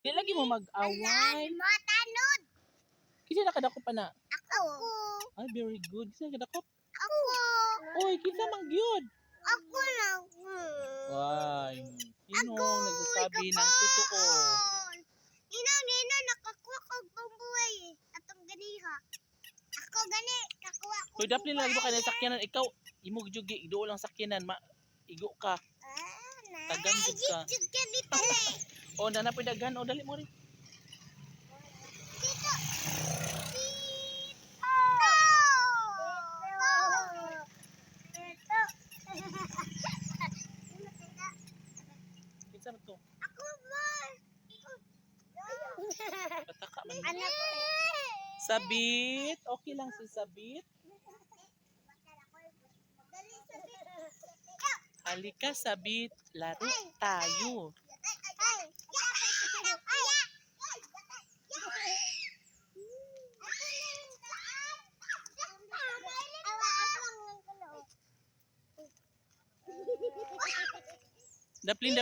Di lagi mo mag-away. Matanod. Kinsa nakadako pa na? Ako. Ay, very good. Kinsa nakadako? Ako. Oy, kinsa mang gyud? Ako lang. Why? Sino nagsasabi ng totoo? Nino, nakakuha kong pambuhay eh. Atong ganiha. Ako gani, kakuha ko. Hoy, daplin lang ba kanang sakyanan? Ikaw, imog jugi, ido lang sakyanan. Igo ka. Tagan jud ka. Jud gani pala eh. O, nanapoy daghan. O, dali mo rin. Dito. Kinsa man to? Ako ba? Pataka man. Anak ko. Sabit. Okay lang si Sabit. Halika, Sabit. Laro tayo. Daplin.